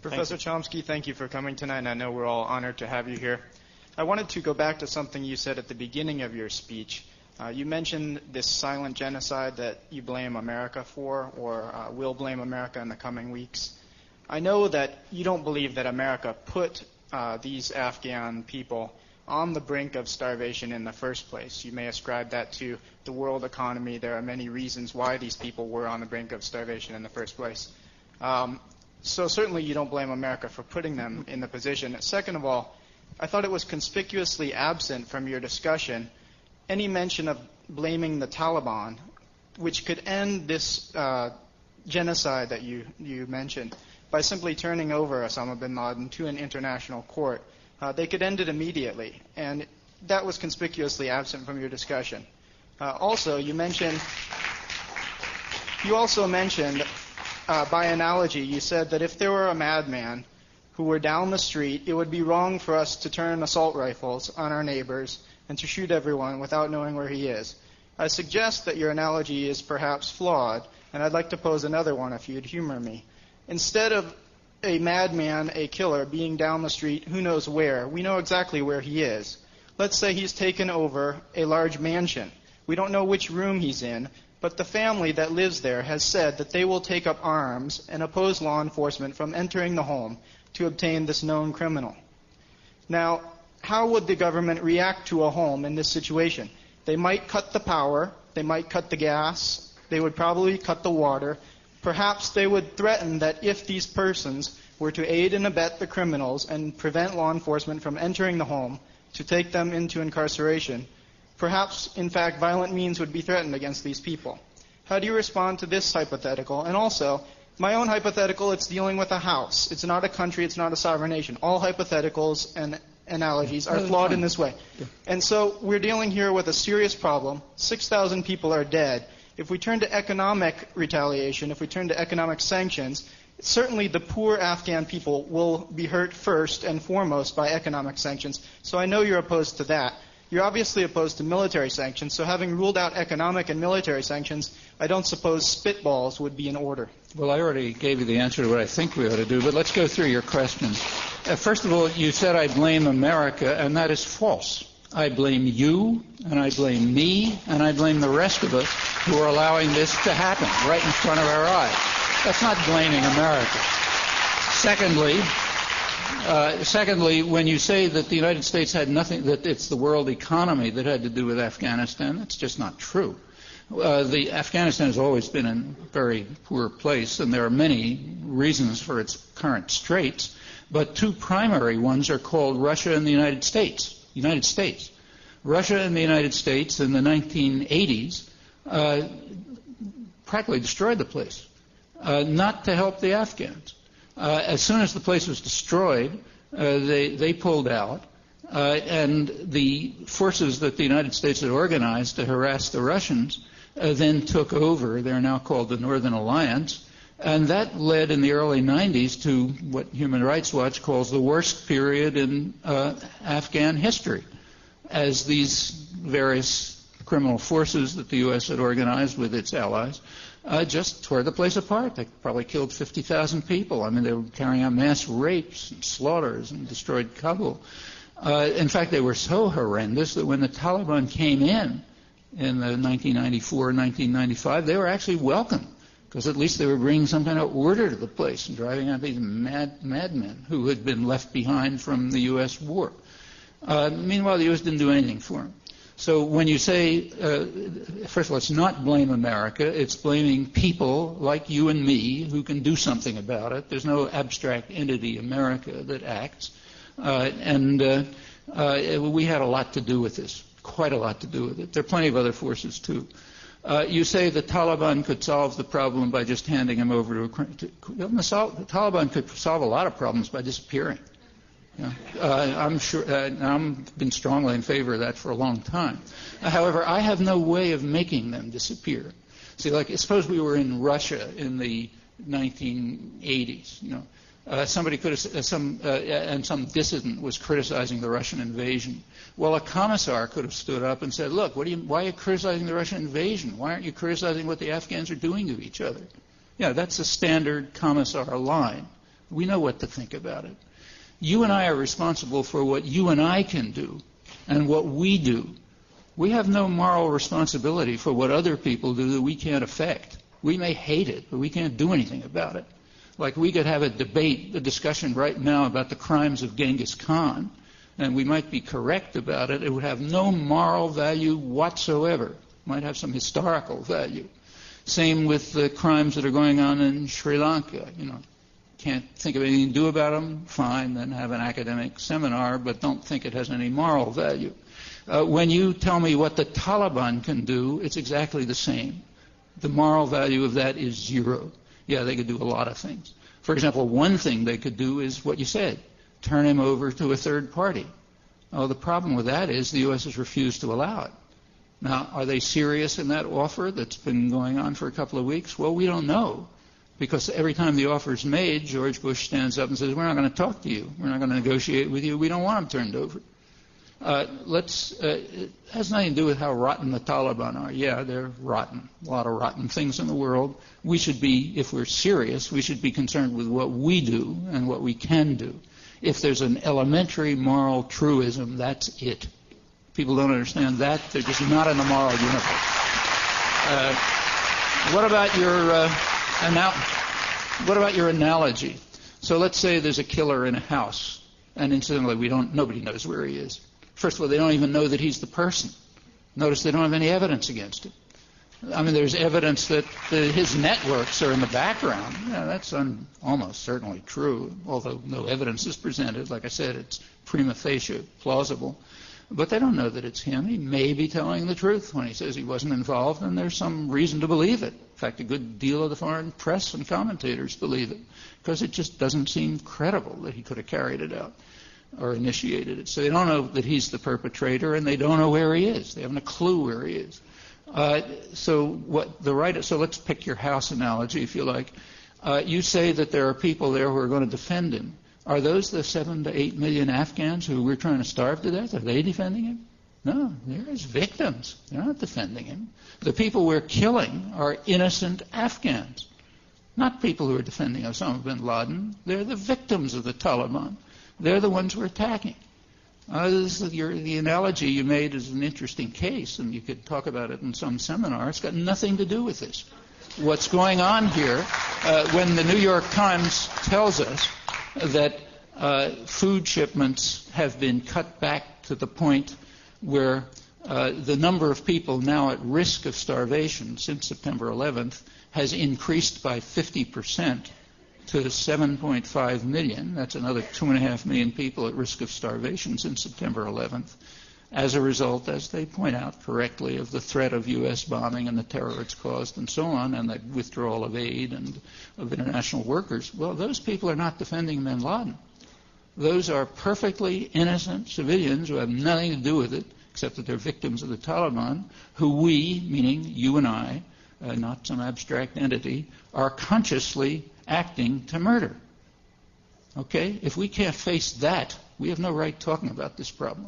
Professor Chomsky, thank you for coming tonight, and I know we're all honored to have you here. I wanted to go back to something you said at the beginning of your speech. You mentioned this silent genocide that you blame America for, or will blame America in the coming weeks. I know that you don't believe that America put these Afghan people on the brink of starvation in the first place. You may ascribe that to the world economy. There are many reasons why these people were on the brink of starvation in the first place. So certainly you don't blame America for putting them in the position. Second of all, I thought it was conspicuously absent from your discussion any mention of blaming the Taliban, which could end this genocide that you mentioned by simply turning over Osama bin Laden to an international court. They could end it immediately, and that was conspicuously absent from your discussion. Also, you also mentioned, by analogy, you said that if there were a madman who were down the street, it would be wrong for us to turn assault rifles on our neighbors and to shoot everyone without knowing where he is. I suggest that your analogy is perhaps flawed, and I'd like to pose another one if you'd humor me. Instead of a madman, a killer, being down the street, who knows where, we know exactly where he is. Let's say he's taken over a large mansion. We don't know which room he's in, but the family that lives there has said that they will take up arms and oppose law enforcement from entering the home to obtain this known criminal. Now, how would the government react to a home in this situation? They might cut the power, they might cut the gas, they would probably cut the water. Perhaps they would threaten that if these persons were to aid and abet the criminals and prevent law enforcement from entering the home to take them into incarceration, perhaps, in fact, violent means would be threatened against these people. How do you respond to this hypothetical? And also, my own hypothetical, it's dealing with a house. It's not a country, it's not a sovereign nation. All hypotheticals and analogies are flawed in this way. And so we're dealing here with a serious problem. 6,000 people are dead. If we turn to economic retaliation, if we turn to economic sanctions, certainly the poor Afghan people will be hurt first and foremost by economic sanctions. So I know you're opposed to that. You're obviously opposed to military sanctions. So having ruled out economic and military sanctions, I don't suppose spitballs would be in order. Well, I already gave you the answer to what I think we ought to do, but let's go through your questions. First of all, you said I blame America, and that is false. I blame you, and I blame me, and I blame the rest of us who are allowing this to happen right in front of our eyes. That's not blaming America. Secondly, when you say that the United States had nothing, that it's the world economy that had to do with Afghanistan, that's just not true. Afghanistan has always been in a very poor place, and there are many reasons for its current straits, but two primary ones are called Russia and the United States. Russia and the United States in the 1980s practically destroyed the place, not to help the Afghans. As soon as the place was destroyed, they pulled out, and the forces that the United States had organized to harass the Russians then took over. They're now called the Northern Alliance, and that led in the early 90s to what Human Rights Watch calls the worst period in Afghan history, as these various criminal forces that the U.S. had organized with its allies just tore the place apart. They probably killed 50,000 people. I mean, they were carrying out mass rapes and slaughters and destroyed Kabul. In fact, they were so horrendous that when the Taliban came in the 1994, 1995, they were actually welcome, because at least they were bringing some kind of order to the place and driving out these madmen who had been left behind from the U.S. war. Meanwhile, the U.S. didn't do anything for them. So when you say, first of all, it's not blame America, it's blaming people like you and me who can do something about it. There's no abstract entity, America, that acts. We had a lot to do with this, quite a lot to do with it. There are plenty of other forces, too. You say the Taliban could solve the problem by just handing him over to the Taliban could solve a lot of problems by disappearing. I'm sure. I've been strongly in favor of that for a long time. However, I have no way of making them disappear. See, like, suppose we were in Russia in the 1980s. Somebody could have and some dissident was criticizing the Russian invasion. Well, a commissar could have stood up and said, "Look, why are you criticizing the Russian invasion? Why aren't you criticizing what the Afghans are doing to each other?" That's a standard commissar line. We know what to think about it. You and I are responsible for what you and I can do and what we do. We have no moral responsibility for what other people do that we can't affect. We may hate it, but we can't do anything about it. Like we could have a debate, a discussion right now about the crimes of Genghis Khan, and we might be correct about it. It would have no moral value whatsoever. It might have some historical value. Same with the crimes that are going on in Sri Lanka. Can't think of anything to do about them, fine, then have an academic seminar, but don't think it has any moral value. When you tell me what the Taliban can do, it's exactly the same. The moral value of that is zero. Yeah, they could do a lot of things. For example, one thing they could do is what you said, turn him over to a third party. Oh, the problem with that is the U.S. has refused to allow it. Now, are they serious in that offer that's been going on for a couple of weeks? Well, we don't know. Because every time the offer is made, George Bush stands up and says, we're not going to talk to you. We're not going to negotiate with you. We don't want them turned over. It has nothing to do with how rotten the Taliban are. Yeah, they're rotten. A lot of rotten things in the world. We should be, if we're serious, we should be concerned with what we do and what we can do. If there's an elementary moral truism, that's it. People don't understand that. They're just not in the moral universe. What about your analogy? So let's say there's a killer in a house, and incidentally, nobody knows where he is. First of all, they don't even know that he's the person. Notice they don't have any evidence against him. I mean, there's evidence that his networks are in the background. Yeah, that's almost certainly true, although no evidence is presented. Like I said, it's prima facie plausible. But they don't know that it's him. He may be telling the truth when he says he wasn't involved, and there's some reason to believe it. In fact, a good deal of the foreign press and commentators believe it, because it just doesn't seem credible that he could have carried it out or initiated it. So they don't know that he's the perpetrator, and they don't know where he is. They haven't a clue where he is. So let's pick your house analogy, if you like. You say that there are people there who are going to defend him. Are those the 7 to 8 million Afghans who we're trying to starve to death? Are they defending him? No, they're his victims. They're not defending him. The people we're killing are innocent Afghans, not people who are defending Osama bin Laden. They're the victims of the Taliban. They're the ones we're attacking. The analogy you made is an interesting case, and you could talk about it in some seminar. It's got nothing to do with this. What's going on here, when the New York Times tells us that food shipments have been cut back to the point where the number of people now at risk of starvation since September 11th has increased by 50% to 7.5 million. That's another 2.5 million people at risk of starvation since September 11th, as a result, as they point out correctly, of the threat of U.S. bombing and the terror it's caused and so on, and the withdrawal of aid and of international workers. Well, those people are not defending bin Laden. Those are perfectly innocent civilians who have nothing to do with it, except that they're victims of the Taliban, who we, meaning you and I, not some abstract entity, are consciously acting to murder. Okay? If we can't face that, we have no right talking about this problem.